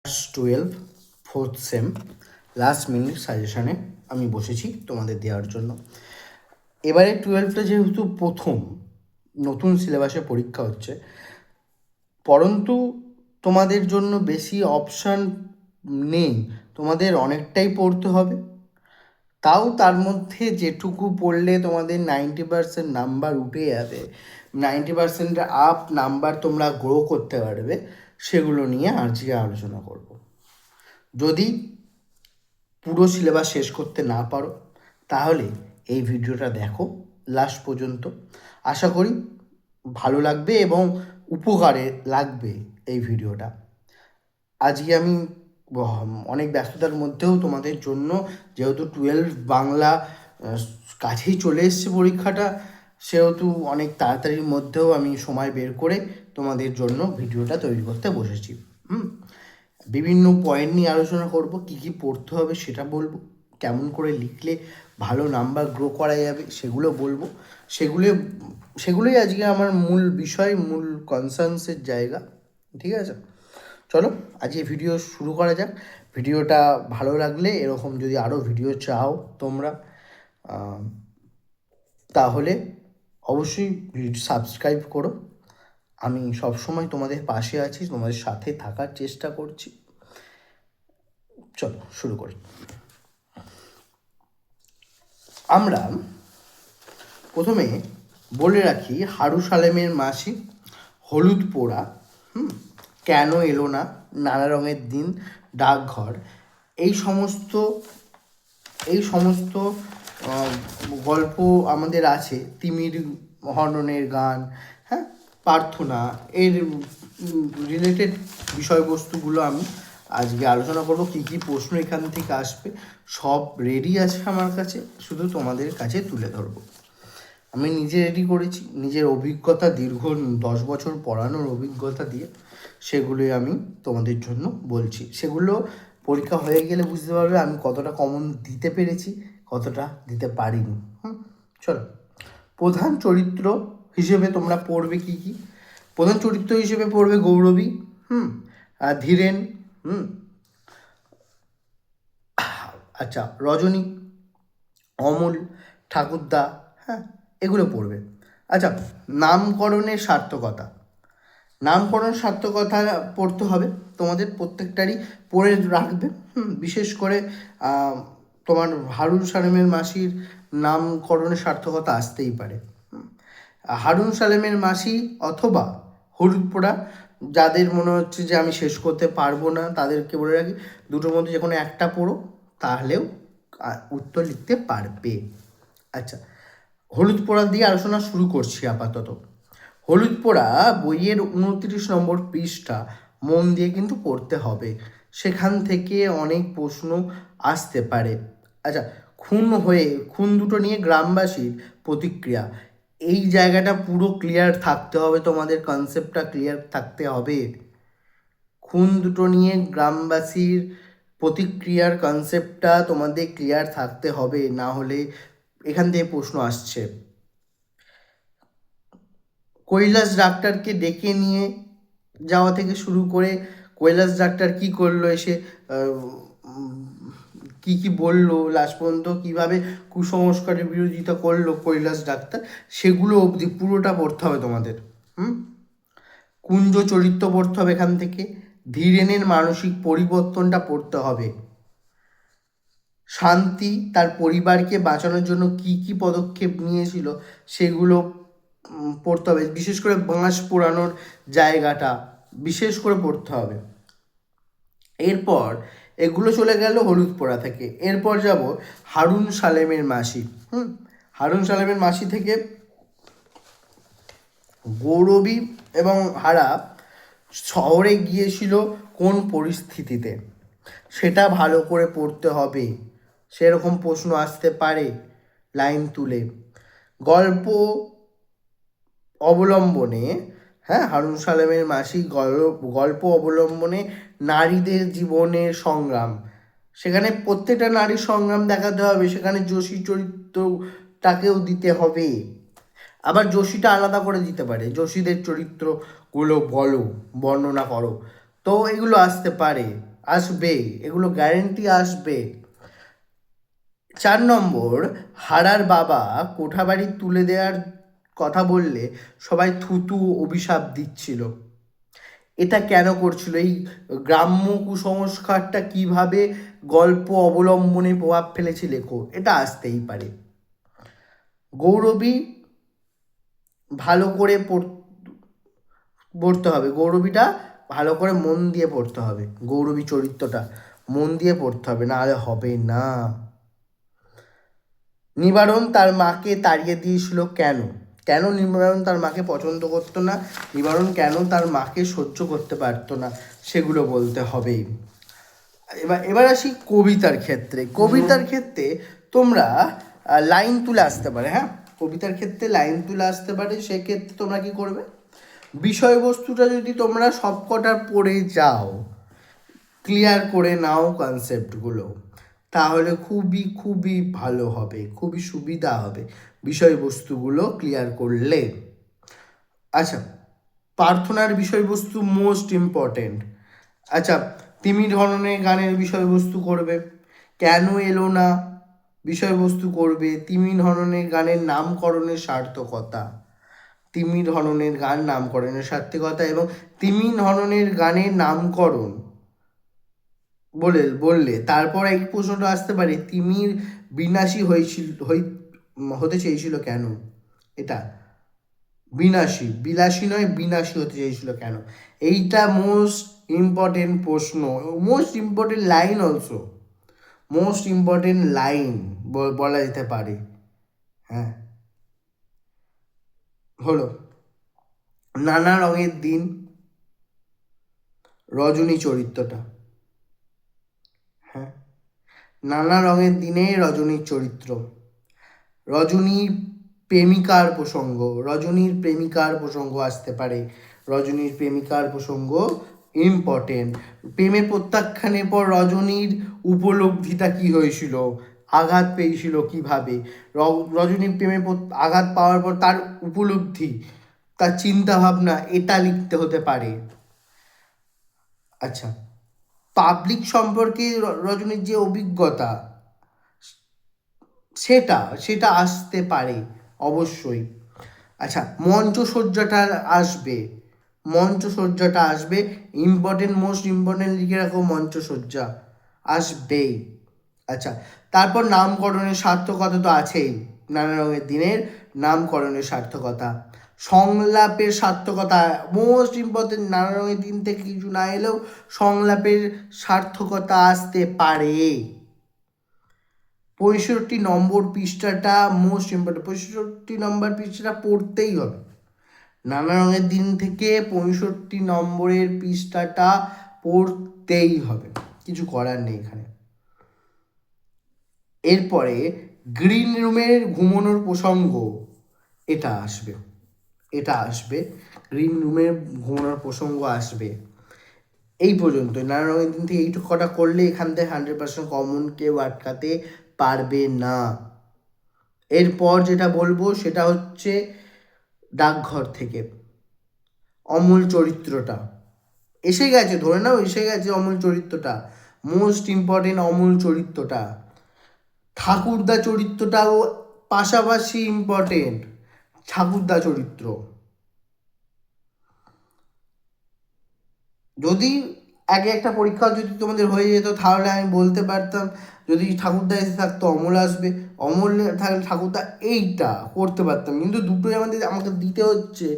Class 12 fourth same last minute সাজেশানে আমি বসেছি তোমাদের দেওয়ার জন্য। এবারে 12টা যেহেতু প্রথম নতুন সিলেবাসে পরীক্ষা হচ্ছে, পরন্তু তোমাদের জন্য বেশি অপশান নেই, তোমাদের অনেকটাই পড়তে হবে। তাও তার মধ্যে যেটুকু পড়লে তোমাদের 90% নাম্বার উঠে যাবে, 90% আপ নাম্বার তোমরা গ্রো করতে পারবে, সেগুলো নিয়ে আজকে আলোচনা করব। যদি পুরো সিলেবাস শেষ করতে না পারো তাহলে এই ভিডিওটা দেখো লাস্ট পর্যন্ত। আশা করি ভালো লাগবে এবং উপকারে লাগবে এই ভিডিওটা। আজকে আমি অনেক ব্যস্ততার মধ্যেও তোমাদের জন্য, যেহেতু 12 বাংলা কাছেই চলে এসছে পরীক্ষাটা, সেহেতু অনেক তাড়াতাড়ির মধ্যেও আমি সময় বের করে তোমাদের জন্য ভিডিওটা তৈরি করতে বসেছি। বিভিন্ন পয়েন্ট নিয়ে আলোচনা করব, কী কী পড়তে হবে সেটা বলবো, কেমন করে লিখলে ভালো নাম্বার গ্রো করা যাবে সেগুলো বলবো। সেগুলোই আজকে আমার মূল বিষয়, মূল কনসার্নসের জায়গা। ঠিক আছে, চলো আজকে ভিডিও শুরু করা যাক। ভিডিওটা ভালো লাগলে, এরকম যদি আরও ভিডিও চাও তোমরা, তাহলে অবশ্যই সাবস্ক্রাইব করো। আমি সবসময় তোমাদের পাশে আছি, তোমাদের সাথে থাকার চেষ্টা করছি। চলো শুরু করি। আমরা প্রথমে বলে রাখি, হারুসালেমের মাসি, হলুদ পোড়া, কেন এলো না, নানা রঙের দিন, ডাকঘর, এই সমস্ত গল্প আমাদের আছে। তিমির হননের গান, হ্যাঁ, প্রার্থনা, এর রিলেটেড বিষয়বস্তুগুলো আমি আজকে আলোচনা করব। কী কী প্রশ্ন এখান থেকে আসবে সব রেডি আছে আমার কাছে, শুধু তোমাদের কাছে তুলে ধরবো। আমি নিজে রেডি করেছি, নিজের অভিজ্ঞতা, দীর্ঘ 10 বছর পড়ানোর অভিজ্ঞতা দিয়ে সেগুলোই আমি তোমাদের জন্য বলছি। সেগুলো পরীক্ষা হয়ে গেলে বুঝতে পারবে আমি কতটা কমন দিতে পেরেছি, কতটা দিতে পারিনি। চলো, প্রধান চরিত্র হিসেবে তোমরা পড়বে কী কী। প্রধান চরিত্র হিসেবে পড়বে গৌরবী, ধীরেন, আচ্ছা, রজনী, অমল, ঠাকুরদা, হ্যাঁ, এগুলো পড়বে। আচ্ছা, নামকরণের সার্থকতা, নামকরণ সার্থকতা পড়তে হবে তোমাদের প্রত্যেকটারই, পড়ে রাখবে। বিশেষ করে তোমার হারুন সালেমের মাসির নামকরণের সার্থকতা আসতেই পারে। হারুন সালেমের মাসি অথবা হলুদ পোড়া, যাদের মনে হচ্ছে যে আমি শেষ করতে পারবো না তাদেরকে বলে রাখি, দুটোর মধ্যে যে কোনো একটা পড়ো, তাহলেও উত্তর লিখতে পারবে। আচ্ছা, হলুদ পোড়া দিয়ে আলোচনা শুরু করছি আপাতত। হলুদ পোড়া বইয়ের 29 নম্বর পৃষ্ঠা মন দিয়ে কিন্তু পড়তে হবে, সেখান থেকে অনেক প্রশ্ন আসতে পারে। আচ্ছা, খুন দুটো নিয়ে গ্রামবাসীর প্রতিক্রিয়া, এই জায়গাটা পুরো ক্লিয়ার থাকতে হবে, তোমাদের কনসেপ্টটা ক্লিয়ার থাকতে হবে। খুন দুটো নিয়ে গ্রামবাসীর প্রতিক্রিয়ার কনসেপ্টটা তোমাদের ক্লিয়ার থাকতে হবে, না হলে এখান থেকে প্রশ্ন আসছে। কৈলাস ডাক্তারকে ডেকে নিয়ে যাওয়া থেকে শুরু করে কৈলাস ডাক্তার কি করলো, এসে কি কি বললো, লাস্ট পর্যন্ত কীভাবে কুসংস্কারের বিরোধিতা করলো কৈলাস ডাক্তার, সেগুলো অবধি পুরোটা পড়তে হবে তোমাদের। কুঞ্জ চরিত্র পড়তে হবে এখান থেকে, ধীরেনের মানসিক পরিবর্তনটা পড়তে হবে, শান্তি তার পরিবারকে বাঁচানোর জন্য কি কি পদক্ষেপ নিয়েছিল সেগুলো পড়তে হবে। বিশেষ করে বাঁশ পোড়ানোর জায়গাটা বিশেষ করে পড়তে হবে। এরপর এগুলো চলে গেল হলুদ পোড়া থেকে, এরপর যাব হারুন সালেমের মাসি। হারুন সালেমের মাসি থেকে গৌরবী এবং হারা শহরে গিয়েছিল কোন পরিস্থিতিতে, সেটা ভালো করে পড়তে হবে, সেরকম প্রশ্ন আসতে পারে লাইন তুলে। গল্প অবলম্বনে, হ্যাঁ, হারুন সালেমের মাসি গল্প অবলম্বনে নারীদের জীবনের সংগ্রাম, সেখানে প্রত্যেকটা নারীর সংগ্রাম দেখাতে হবে, সেখানে যোশী চরিত্রটাকেও দিতে হবে। আবার যোশীটা আলাদা করে দিতে পারে, যোশীদের চরিত্রগুলো বর্ণনা করো, তো এগুলো আসতে পারে। আসবে, এগুলো গ্যারেন্টি আসবে। 4 নম্বর, হারার বাবা কোঠাবাড়ি তুলে দেওয়ার কথা বললে সবাই থুতু অভিশাপ দিচ্ছিল। এটা কেন করছিল? এই গ্রাম্য কুসংস্কারটা কিভাবে গল্প অবলম্বনে প্রভাব ফেলেছে লেখো, এটা আসতেই পারে। গৌরবী ভালো করে পড়তে হবে, গৌরবীটা ভালো করে মন দিয়ে পড়তে হবে, গৌরবী চরিত্রটা মন দিয়ে পড়তে হবে, না হলে হবে না। নিবারণ তার মাকে তাড়িয়ে দিয়েছিল কেন? কেন নিবারণ তার মাকে পছন্দ করতো না? নিবারণ কেন তার মাকে সহ্য করতে পারতো না? সেগুলো বলতে হবেই। এবার আসি কবিতার ক্ষেত্রে। কবিতার ক্ষেত্রে তোমরা লাইন তুলে আসতে পারে, হ্যাঁ, কবিতার ক্ষেত্রে লাইন তুলে আসতে পারে। সেক্ষেত্রে তোমরা কি করবে? বিষয়বস্তুটা যদি তোমরা সবকটা পড়ে যাও, ক্লিয়ার করে নাও কনসেপ্টগুলো, তাহলে খুবই খুবই ভালো হবে, খুবই সুবিধা হবে বিষয়বস্তুগুলো ক্লিয়ার করলে। আচ্ছা, প্রার্থনার বিষয়বস্তু মোস্ট ইম্পর্টেন্ট। আচ্ছা, তিমি ধরনের গানের বিষয়বস্তু করবে, কেন এলো না বিষয়বস্তু করবে, তিমি ধরনের গানের নামকরণের সার্থকতা, তিমি ধরনের গান নামকরণের সার্থকতা এবং তিমি ধরনের গানের নামকরণ বললে তারপর এই প্রশ্নটা আসতে পারে, তিমির বিনাশী হতে চেয়েছিল কেন? এটা বিনাশী, বিলাসী নয়, বিনাশী হতে চেয়েছিল কেন? এইটা মোস্ট ইম্পর্টেন্ট প্রশ্ন, most important line also, most important line বলা যেতে পারে। হ্যাঁ, হলো নানা রঙের দিন, রজনী চরিত্রটা, হ্যাঁ, নানা রঙের দিনে রজনীর চরিত্র, রজনীর প্রেমিকার প্রসঙ্গ, রজনীর প্রেমিকার প্রসঙ্গ আসতে পারে, রজনীর প্রেমিকার প্রসঙ্গ ইম্পর্টেন্ট। প্রেমে প্রত্যাখ্যানের পর রজনীর উপলব্ধিটা কি হয়েছিল, আঘাত পেয়েছিল কিভাবে, রজনীর প্রেমে আঘাত পাওয়ার পর তার উপলব্ধি, তার চিন্তা ভাবনা, এটা লিখতে হতে পারে। আচ্ছা, পাবলিক সম্পর্কে রজনীর যে অভিজ্ঞতা, সেটা আসতে পারে অবশ্যই। আচ্ছা, মঞ্চসজ্জাটা আসবে, ইম্পর্টেন্ট, মোস্ট ইম্পর্টেন্ট লিখে রাখো, মঞ্চসজ্জা আসবেই। আচ্ছা, তারপর নামকরণের সার্থকতা তো আছেই, নানা রঙের দিনের নামকরণের সার্থকতা, সংলাপের সার্থকতা মোস্ট ইম্পর্টেন্ট, নানা রঙের দিন থেকে কিছু না এলেও সংলাপের সার্থকতা আসতে পারে। 65 নম্বর পৃষ্ঠাটা মোস্ট ইম্পর্টেন্ট, 65 নম্বর পৃষ্ঠাটা পড়তেই হবে। নানা রঙের দিন থেকে 65 নম্বরের পৃষ্ঠাটা পড়তেই হবে, কিছু করার নেই এখানে। এরপরে গ্রিন রুমের ঘুমানোর প্রসঙ্গ, এটা আসবে, গ্রিন রুমের ঘুমানোর প্রসঙ্গ আসবে। এই পর্যন্ত নানা রঙের দিন থেকে এইটুকু কটা করলে এখান থেকে 100% কমন কেউ আটকাতে পারবে না। এরপর যেটা বলবো সেটা হচ্ছে ডাকঘর থেকে অমূল চরিত্রটা এসে গেছে, ধরে নাও এসে গেছে অমূল চরিত্রটা, মোস্ট ইম্পর্টেন্ট অমূল চরিত্রটা। ঠাকুরদা চরিত্রটাও পাশাপাশি ইম্পর্টেন্ট, ঠাকুরদা চরিত্র। যদি আগে একটা পরীক্ষা যদি তোমাদের হয়ে যেত তাহলে আমি বলতে পারতাম, যদি ঠাকুরদা এসে থাকতো অমল আসবে, অমল থাকলে ঠাকুরদা, এইটা করতে পারতাম। কিন্তু দুটোই আমাকে দিতে হচ্ছে,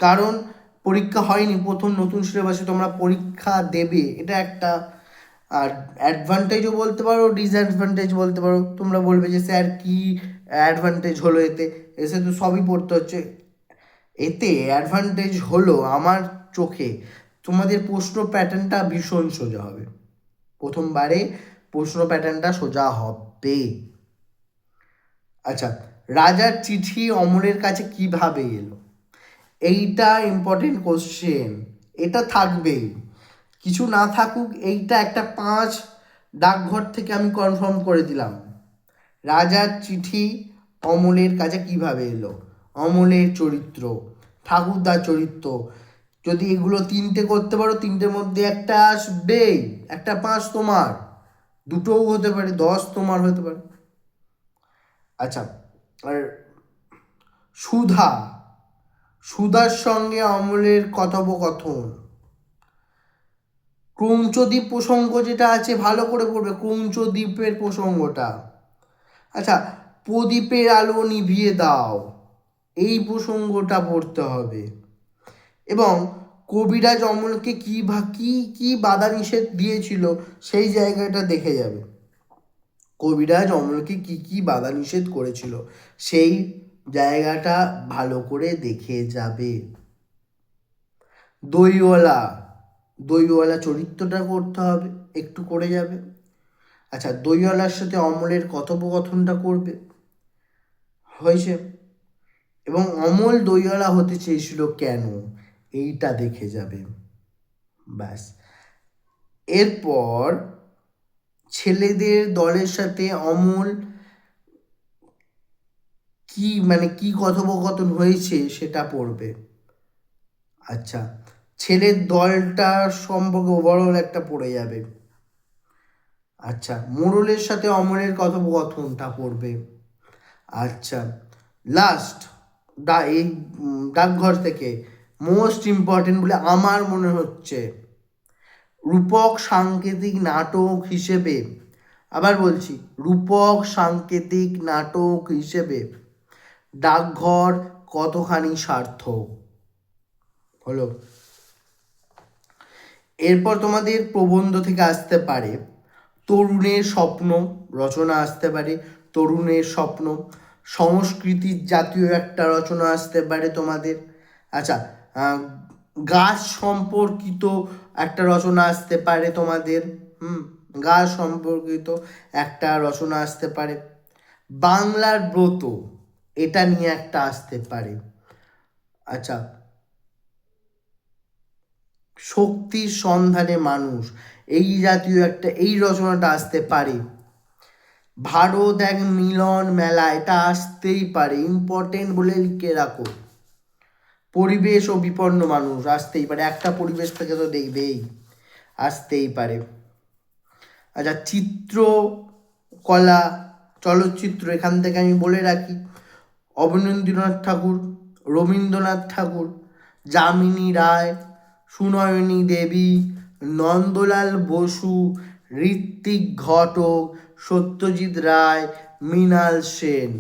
কারণ পরীক্ষা হয়নি, প্রথম নতুন সিলেবাসে তোমরা পরীক্ষা দেবে, এটা একটা। আর অ্যাডভান্টেজও বলতে পারো, ডিসঅ্যাডভান্টেজ বলতে পারো। তোমরা বলবে যে স্যার কী অ্যাডভান্টেজ হলো এতে, এসে তো সবই পড়তে হচ্ছে। এতে অ্যাডভান্টেজ হলো আমার চোখে তোমাদের প্রশ্ন প্যাটার্নটা ভীষণ সোজা হবে, প্রথমবারে প্রশ্ন প্যাটার্নটা সোজা হবে। আচ্ছা, রাজার চিঠি অমলের কাছে কিভাবে এলো, এইটা ইম্পর্টেন্ট কোশ্চেন, এটা থাকবেই, কিছু না থাকুক, এইটা একটা 5 ডাকঘর থেকে আমি কনফার্ম করে দিলাম। রাজার চিঠি অমলের কাছে কিভাবে এলো, অমলের চরিত্র, ঠাকুরদার চরিত্র, যদি এগুলো তিনটে করতে পারো, তিনটের মধ্যে একটা আসবেই, একটা 5 তোমার, দুটোও হতে পারে, 10 তোমার হতে পারে। আচ্ছা, আর সুধা, সুধার সঙ্গে অমলের কথোপকথন, ক্রৌঞ্চদ্বীপ প্রসঙ্গ যেটা আছে ভালো করে পড়বে, ক্রৌঞ্চদ্বীপের প্রসঙ্গটা। আচ্ছা, প্রদীপের আলো নিভিয়ে দাও, এই প্রসঙ্গটা পড়তে হবে। এবং কবিরাজ অমলকে কি বাধা নিষেধ দিয়েছিল সেই জায়গাটা দেখে যাবে। কবিরাজ অমলকে কি বাধা নিষেধ করেছিল সেই জায়গাটা ভালো করে দেখে যাবে। দইওয়ালা, দইওয়ালা চরিত্রটা করতে হবে, একটু করে যাবে। আচ্ছা, দইওয়ালার সাথে অমলের কথোপকথনটা করবে, হয়েছে। এবং অমল দইওয়ালা হতে চেয়েছিল কেন, এইটা দেখে যাবে, ব্যাস। এরপর ছেলেদের দলের সাথে অমল কি কথোপকথন হয়েছে সেটা পড়বে। আচ্ছা, ছেলের দলটা সম্পর্কে ওভারঅল একটা পড়ে যাবে। আচ্ছা, মোড়লের সাথে অমলের কথোপকথনটা পড়বে। আচ্ছা, লাস্ট এই ডাকঘর থেকে মোস্ট ইম্পর্টেন্ট বলে আমার মনে হচ্ছে, রূপক সাংকেতিক নাটক হিসেবে, আবার বলছি, রূপক সাংকেতিক নাটক হিসেবে ডাকঘর কতখানি সার্থক হলো। এরপর তোমাদের প্রবন্ধ থেকে আসতে পারে তরুণের স্বপ্ন রচনা, আসতে পারে তরুণের স্বপ্ন, সংস্কৃতির জাতীয় একটা রচনা আসতে পারে তোমাদের। আচ্ছা, গাছ সম্পর্কিত একটা রচনা আসতে পারে তোমাদের, গাছ সম্পর্কিত একটা রচনা আসতে পারে। বাংলার ব্রত, এটা নিয়ে একটা আসতে পারে। আচ্ছা, শক্তির সন্ধানে মানুষ, এই জাতীয় একটা এই রচনাটা আসতে পারে। ভারত এক মিলন মেলা, এটা আসতেই পারে, ইম্পর্টেন্ট বলে লিখে রাখো। পরিবেশ ও বিপন্ন মানুষ আসতেই পারে, একটা পরিবেশ থেকে তো দেখবেই, আসতেই পারে। আচ্ছা, চিত্রকলা চলচ্চিত্র, এখান থেকে আমি বলে রাখি অবনীন্দ্রনাথ ঠাকুর, রবীন্দ্রনাথ ঠাকুর, যামিনী রায়, সুনয়নী দেবী, নন্দলাল বসু, ঋত্বিক ঘটক, সত্যজিৎ রায়, মৃণাল সেন।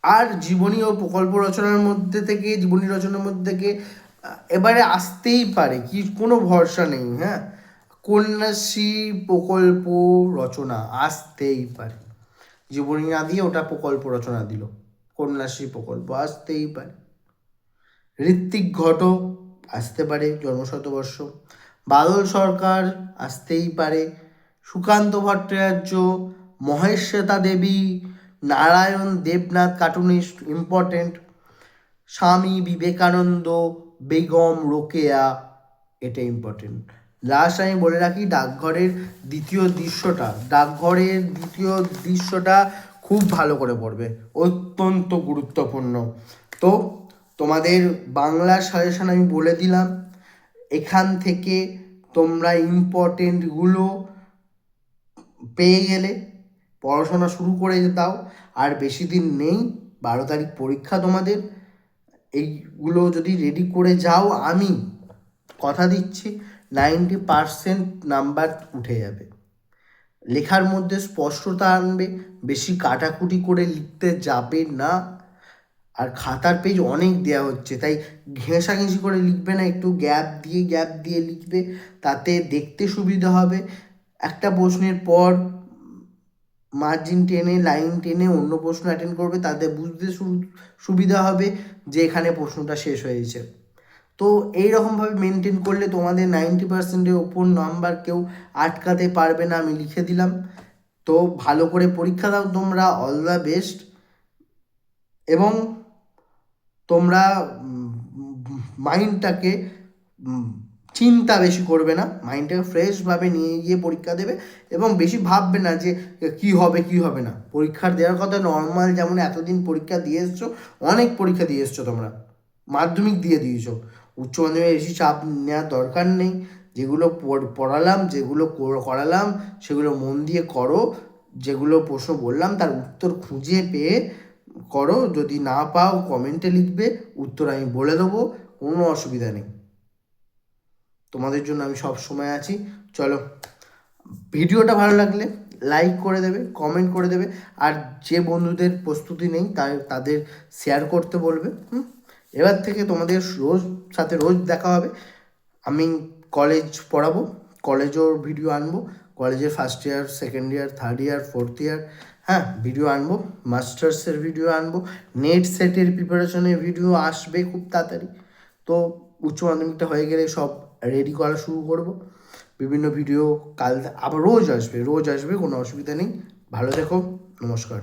আর জীবনী ও প্রকল্প রচনার মধ্যে থেকে, জীবনী রচনার মধ্যে থেকে এবারে আসতেই পারে, কি কোনো ভরসা নেই, হ্যাঁ, কন্যাশ্রী প্রকল্প রচনা আসতেই পারে। জীবনী না দিয়ে ওটা প্রকল্প রচনা দিল, কন্যাশ্রী প্রকল্প আসতেই পারে। ঋত্বিক ঘটক আসতে পারে, জন্মশতবর্ষ। বাদল সরকার আসতেই পারে। সুকান্ত ভট্টাচার্য, মহেশ্বেতা দেবী, নারায়ণ দেবনাথ কার্টুনিস্ট, ইম্পর্টেন্ট। স্বামী বিবেকানন্দ, বেগম রোকেয়া, এটা ইম্পর্টেন্ট। লাস্ট আমি বলে রাখি ডাকঘরের দ্বিতীয় দৃশ্যটা খুব ভালো করে পড়বে, অত্যন্ত গুরুত্বপূর্ণ। তো তোমাদের বাংলা সাজেশন আমি বলে দিলাম, এখান থেকে তোমরা ইম্পর্টেন্টগুলো পেয়ে গেলে পড়াশোনা শুরু করে দাও। আর বেশি দিন নেই, 12 তারিখ পরীক্ষা তোমাদের, এইগুলো যদি রেডি করে যাও আমি কথা দিচ্ছি 90% নাম্বার উঠে যাবে। লেখার মধ্যে স্পষ্টতা আনবে, বেশি কাটাকুটি করে লিখতে যাবে না। আর খাতার পেজ অনেক দেওয়া হচ্ছে, তাই ঘেঁষাঘেঁষি করে লিখবে না, একটু গ্যাপ দিয়ে লিখবে, তাতে দেখতে সুবিধা হবে। একটা প্রশ্নের পর মার্জিন টেনে, লাইন টেনে অন্য প্রশ্ন অ্যাটেন্ড করবে, তাতে বুঝতে সুবিধা হবে যে এখানে প্রশ্নটা শেষ হয়েছে। তো এইরকমভাবে মেনটেন করলে তোমাদের 90%-এর ওপর নাম্বার কেউ আটকাতে পারবে না, আমি লিখে দিলাম। তো ভালো করে পরীক্ষা দাও তোমরা, অল দ্য বেস্ট। এবং তোমরা মাইন্ডটাকে চিন্তা বেশি করবে না, মাইন্ডটাকে ফ্রেশভাবে নিয়ে গিয়ে পরীক্ষা দেবে এবং বেশি ভাববে না যে কি হবে কি হবে না। পরীক্ষার দেওয়ার কথা নর্মাল, যেমন এতদিন পরীক্ষা দিয়ে এসছো, অনেক পরীক্ষা দিয়ে এসছো তোমরা, মাধ্যমিক দিয়ে দিয়েছো, উচ্চ মাধ্যমিক বেশি চাপ নেওয়ার দরকার নেই। যেগুলো পড়ালাম, যেগুলো করালাম সেগুলো মন দিয়ে করো, যেগুলো প্রশ্ন বললাম তার উত্তর খুঁজে পেয়ে করো। যদি না পাও কমেন্টে লিখবে, উত্তর আমি বলে দেবো, কোনো অসুবিধা নেই। তোমাদের জন্য আমি সব সময় আছি। চলো, ভিডিওটা ভালো লাগলে লাইক করে দেবে, কমেন্ট করে দেবে, আর যে বন্ধুদের প্রস্তুতি নেই তাদের শেয়ার করতে বলবে। এবার থেকে তোমাদের সাথে রোজ দেখা হবে। আমি কলেজ পড়াবো, কলেজের ভিডিও আনবো, কলেজের first year, second year, third year, fourth year, হ্যাঁ ভিডিও আনবো, মাস্টার্সের ভিডিও আনবো, নেট সেটের প্রিপারেশনের ভিডিও আসবে খুব তাড়াতাড়ি। তো উচ্চ মাধ্যমিকটা হয়ে গেলে সব রেডি করা শুরু করব। বিভিন্ন ভিডিও কাল আবার রোজ আসবে, কোনো অসুবিধা নেই। ভালো থেকো, নমস্কার।